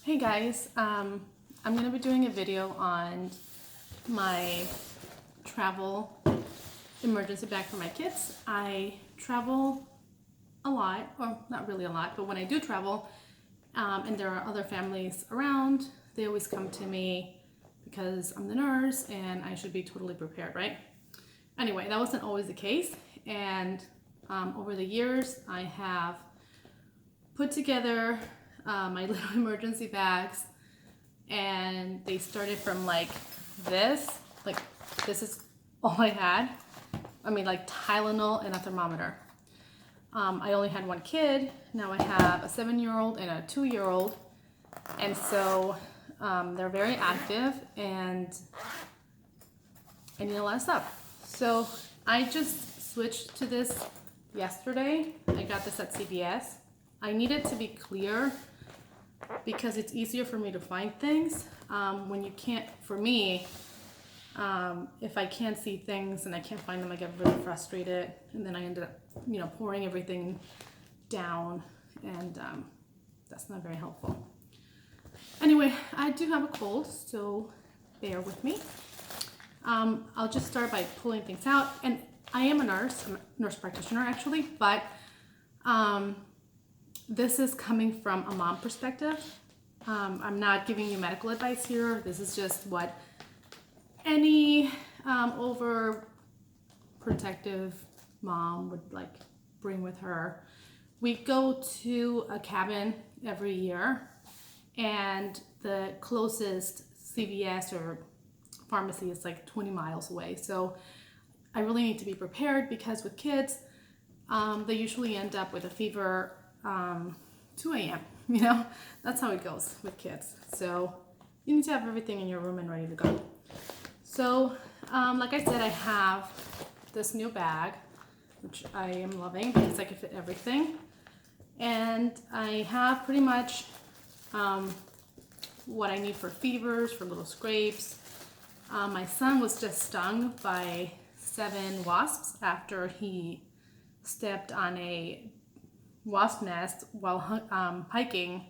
Hey guys, I'm going to be doing a video on my travel emergency bag for my kids. I travel a lot, or not really a lot, but when I do travel and there are other families around, they always come to me because I'm the nurse and I should be totally prepared, right? Anyway, that wasn't always the case, and over the years I have put together my little emergency bags, and they started from this like this is all I had. I mean, like Tylenol and a thermometer. I only had one kid. Now I have a 7-year-old and a 2-year-old, and so they're very active and I need a lot of stuff. So I just switched to this yesterday. I got this at CVS. I need it to be clear because it's easier for me to find things. When you can't, for me, if I can't see things and I can't find them, I get really frustrated, and then I end up, pouring everything down, and that's not very helpful. Anyway, I do have a cold, so bear with me. I'll just start by pulling things out, and I am a nurse. I'm a nurse practitioner actually, but this is coming from a mom perspective. I'm not giving you medical advice here. This is just what any overprotective mom would bring with her. We go to a cabin every year, and the closest CVS or pharmacy is 20 miles away. So I really need to be prepared because with kids, they usually end up with a fever 2 a.m. That's how it goes with kids. So you need to have everything in your room and ready to go. So like I said, I have this new bag, which I am loving because I can fit everything. And I have pretty much what I need for fevers, for little scrapes. My son was just stung by 7 wasps after he stepped on a wasp nest while hiking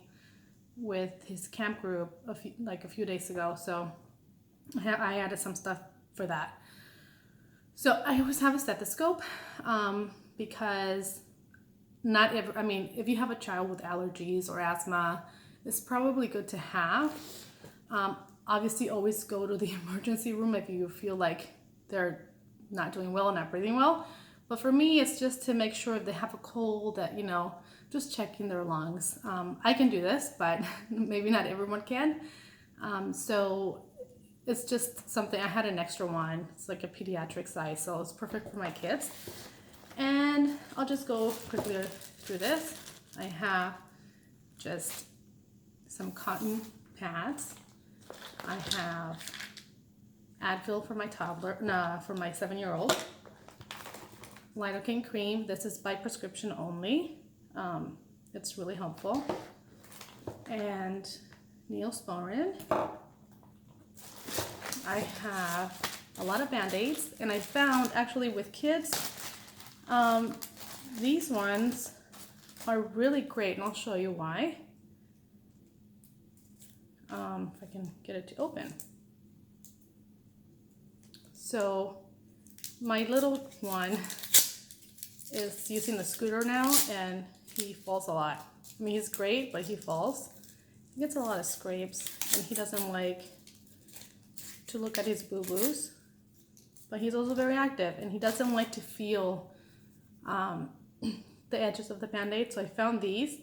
with his camp group a few days ago. So I added some stuff for that. So I always have a stethoscope because if you have a child with allergies or asthma, it's probably good to have. Obviously, always go to the emergency room if you feel like they're not doing well and not breathing well. But for me, it's just to make sure if they have a cold that, just checking their lungs. I can do this, but maybe not everyone can. So it's just something, I had an extra one. It's like a pediatric size, so it's perfect for my kids. And I'll just go quickly through this. I have just some cotton pads. I have Advil for my for my 7-year-old. Lidocaine cream. This is by prescription only. It's really helpful. And Neosporin. I have a lot of Band-Aids, and I found actually with kids, these ones are really great, and I'll show you why. If I can get it to open. So my little one is using the scooter now, and he falls a lot. I mean, he's great, but he falls. He gets a lot of scrapes, and he doesn't like to look at his boo-boos. But he's also very active, and he doesn't like to feel the edges of the Band-Aid. So I found these.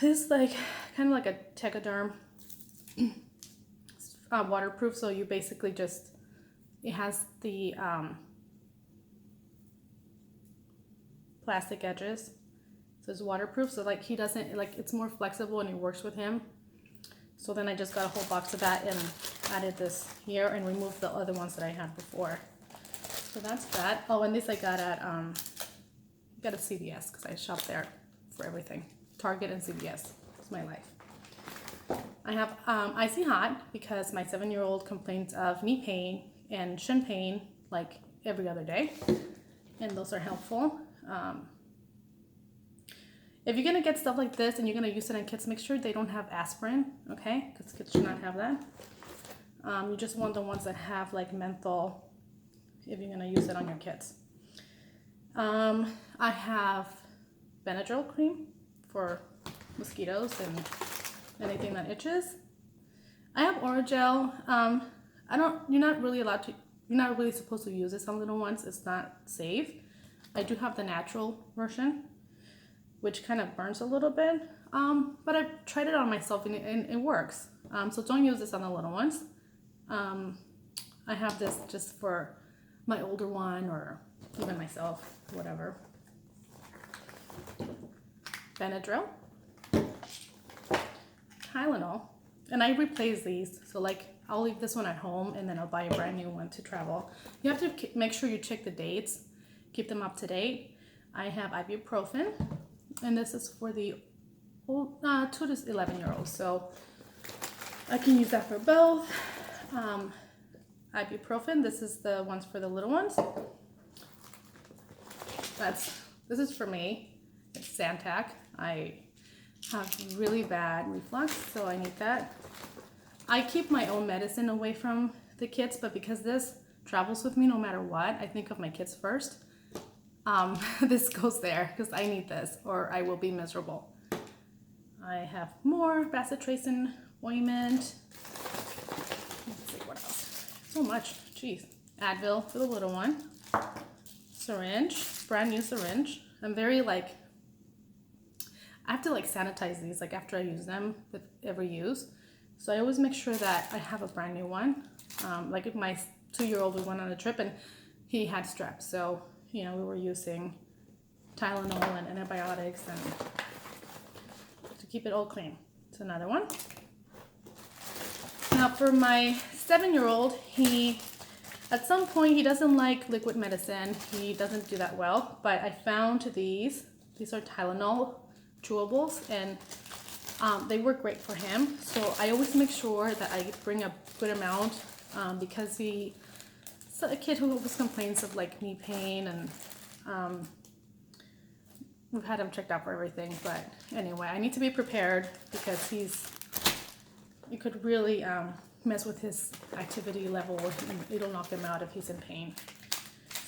This is kind of like a Tegaderm. Waterproof, so you basically it has the plastic edges, so it's waterproof, so he doesn't it's more flexible and it works with him. So then I just got a whole box of that and added this here and removed the other ones that I had before. So that's that. Oh, and this I got at CVS because I shop there for everything. Target and CVS. It's my life. I have Icy Hot because my 7-year-old complains of knee pain and shin pain every other day, and those are helpful. If you're gonna get stuff like this and you're gonna use it on kids, make sure they don't have aspirin, okay? Because kids should not have that. You just want the ones that have like menthol if you're gonna use it on your kids. I have Benadryl cream for mosquitoes and anything that itches. I have Orajel. You're not really supposed to use this on little ones. It's not safe. I do have the natural version, which kind of burns a little bit. But I've tried it on myself and it works. So don't use this on the little ones. I have this just for my older one or even myself, whatever. Benadryl, Tylenol, and I replace these. So like I'll leave this one at home and then I'll buy a brand new one to travel. You have to make sure you check the dates, keep them up to date. I have ibuprofen, and this is for the 2 to 11-year-olds. So I can use that for both. Ibuprofen, this is the ones for the little ones. This is for me. It's Zantac. I have really bad reflux, so I need that. I keep my own medicine away from the kids, but because this travels with me no matter what, I think of my kids first. This goes there because I need this or I will be miserable. I have more bacitracin ointment. Let's see what else. So much. Jeez. Advil for the little one. Syringe. Brand new syringe. I'm very I have to sanitize these after I use them with every use. So I always make sure that I have a brand new one. Like if my 2-year-old, we went on a trip and he had strep. So, we were using Tylenol and antibiotics and to keep it all clean. It's another one. Now for my 7-year-old, at some point he doesn't like liquid medicine. He doesn't do that well, but I found these. These are Tylenol chewables and they work great for him. So I always make sure that I bring a good amount because he's a kid who always complains of knee pain and we've had him checked out for everything. But anyway, I need to be prepared because it could really mess with his activity level and it'll knock him out if he's in pain.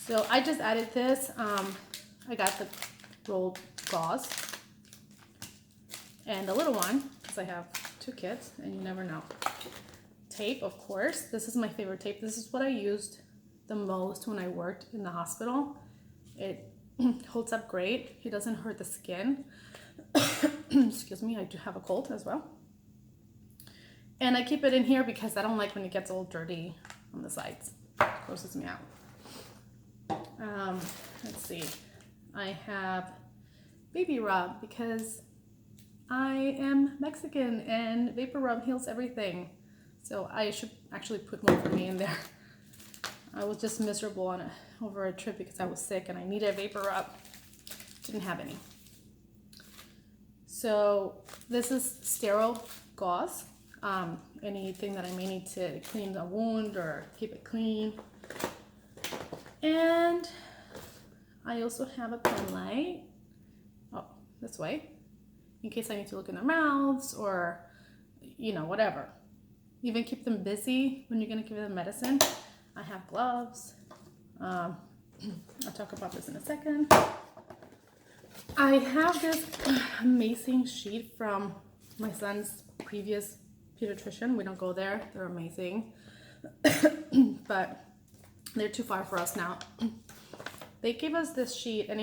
So I just added this. I got the rolled gauze and the little one because I have 2 kids and you never know. Tape, of course. This is my favorite tape. This is what I used the most when I worked in the hospital. It holds up great. It doesn't hurt the skin. Excuse me, I do have a cold as well. And I keep it in here because I don't like when it gets all dirty on the sides. It grosses me out. Let's see. I have baby rub because I am Mexican and vapor rub heals everything. So I should actually put more for me in there. I was just miserable over a trip because I was sick and I needed a vapor rub. Didn't have any. So this is sterile gauze. Anything that I may need to clean the wound or keep it clean. And I also have a pen light. Oh, this way. In case I need to look in their mouths or, whatever. Even keep them busy when you're going to give them medicine. I have gloves. I'll talk about this in a second. I have this amazing sheet from my son's previous pediatrician. We don't go there. They're amazing. But they're too far for us now. They gave us this sheet and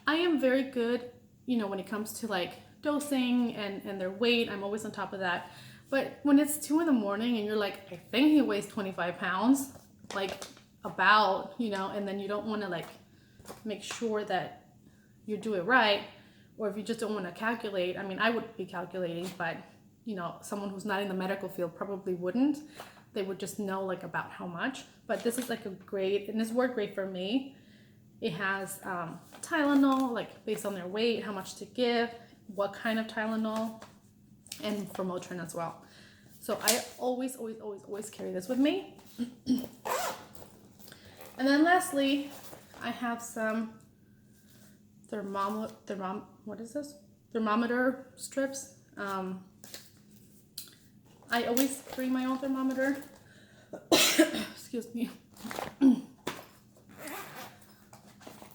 I am very good, when it comes to dosing and their weight. I'm always on top of that. But when it's 2 a.m. and you're I think he weighs 25 pounds, and then you don't want to make sure that you do it right. Or if you just don't want to calculate, I would be calculating, but someone who's not in the medical field probably wouldn't. They would just know about how much. But this is a great, and this worked great for me. It has Tylenol, based on their weight, how much to give, what kind of Tylenol, and for Motrin as well. So I always carry this with me. And then lastly, I have some thermometers. what is this? Thermometer strips. I always bring my own thermometer. Excuse me.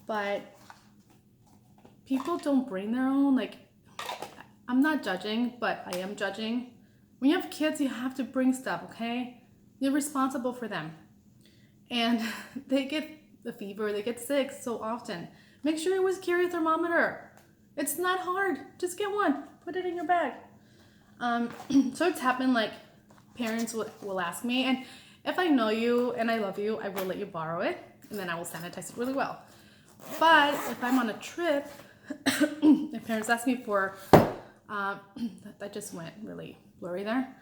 But people don't bring their own. Like, I'm not judging, but I am judging. When you have kids, you have to bring stuff, okay? You're responsible for them. And they get the fever, they get sick so often. Make sure you always carry a thermometer. It's not hard. Just get one. Put it in your bag. So it's happened, like, parents will ask me, and if I know you and I love you, I will let you borrow it, and then I will sanitize it really well. But if I'm on a trip, if parents ask me for, that just went really blurry there,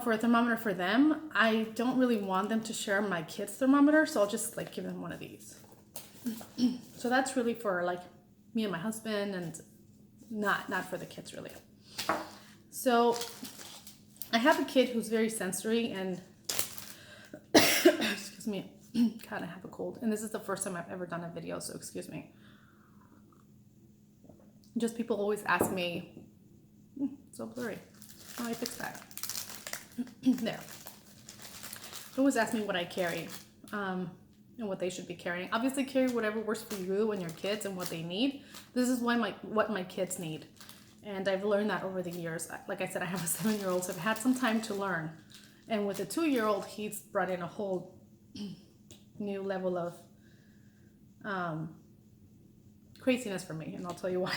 for a thermometer for them, I don't really want them to share my kid's thermometer, so I'll just like give them one of these. So that's really for like me and my husband, and not for the kids really. So I have a kid who's very sensory and excuse me, God, I have a cold, and this is the first time I've ever done a video, so excuse me. Just people always ask me, so blurry, how do I fix that? There. They always ask me what I carry, and what they should be carrying. Obviously carry whatever works for you and your kids and what they need. This is what my kids need. And I've learned that over the years. Like I said, I have a 7-year-old, so I've had some time to learn. And with a 2-year-old, he's brought in a whole new level of craziness for me, and I'll tell you why.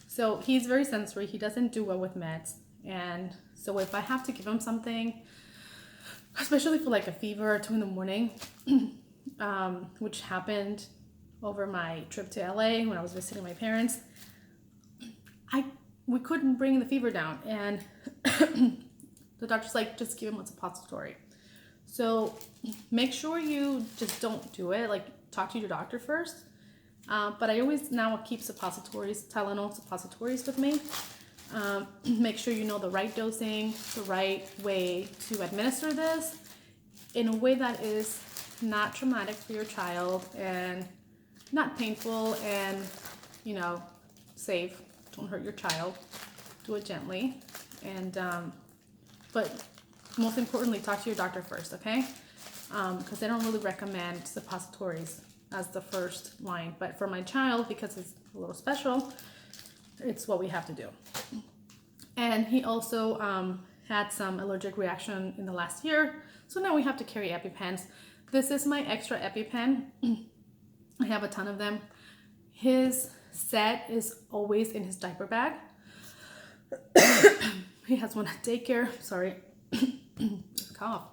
So he's very sensory. He doesn't do well with meds. And so if I have to give him something, especially for like a fever or 2 in the morning, which happened over my trip to LA when I was visiting my parents, we couldn't bring the fever down, and the doctor's like, just give him a suppository. So make sure you just don't do it. Like, talk to your doctor first. But I always now keep suppositories, Tylenol suppositories with me. Make sure you know the right dosing, the right way to administer this in a way that is not traumatic for your child and not painful, and, you know, safe. Don't hurt your child. Do it gently. And, but most importantly, talk to your doctor first, okay? Because they don't really recommend suppositories as the first line. But for my child, because it's a little special, it's what we have to do. And he also had some allergic reaction in the last year, so now we have to carry EpiPens. This is my extra EpiPen. I have a ton of them. His set is always in his diaper bag. He has one at daycare. Sorry, cough.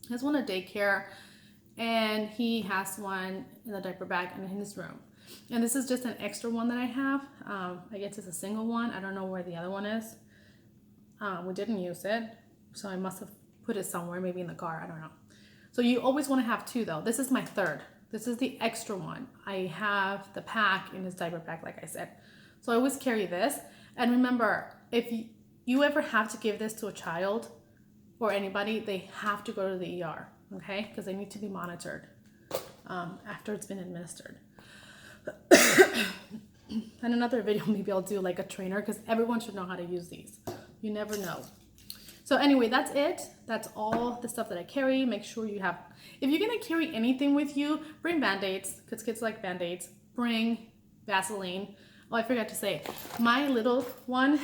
He has one at daycare, and he has one in the diaper bag and in his room. And this is just an extra one that I have. I guess it's a single one. I don't know where the other one is. We didn't use it, so I must have put it somewhere, maybe in the car. I don't know. So you always want to have two, though. This is my third. This is the extra one. I have the pack in his diaper bag, like I said. So I always carry this. And remember, if you ever have to give this to a child or anybody, they have to go to the ER, okay? Because they need to be monitored after it's been administered. And another video, maybe I'll do like a trainer, because everyone should know how to use these. You never know. So anyway, that's it. That's all the stuff that I carry. Make sure you have, if you're gonna carry anything with you, bring Band-Aids, because kids like Band-Aids. Bring Vaseline. Oh, I forgot to say, my little one,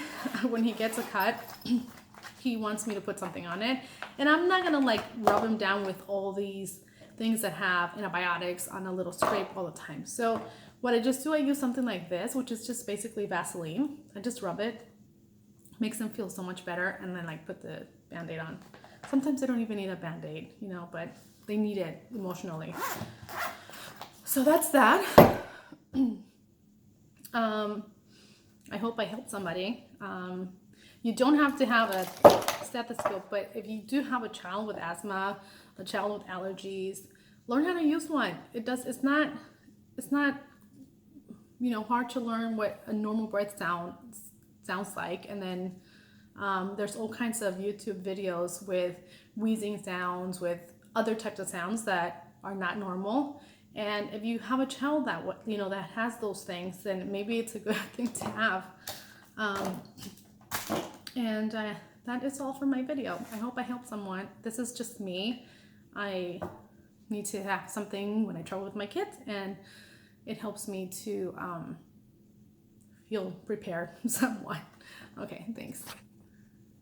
when he gets a cut, he wants me to put something on it. And I'm not gonna like rub him down with all these things that have antibiotics on a little scrape all the time. So what I just do, I use something like this, which is just basically Vaseline. I just rub it, makes them feel so much better, and then like put the Band-Aid on. Sometimes they don't even need a Band-Aid, you know, but they need it emotionally. So that's that. I hope I helped somebody. You don't have to have a stethoscope, but if you do have a child with asthma, a child with allergies, learn how to use one. It's not, you know, hard to learn what a normal breath sounds like. And then there's all kinds of YouTube videos with wheezing sounds, with other types of sounds that are not normal. And if you have a child that that has those things, then maybe it's a good thing to have. That is all for my video. I hope I helped someone. This is just me. I need to have something when I travel with my kids, and it helps me to feel prepared somewhat. Okay, thanks.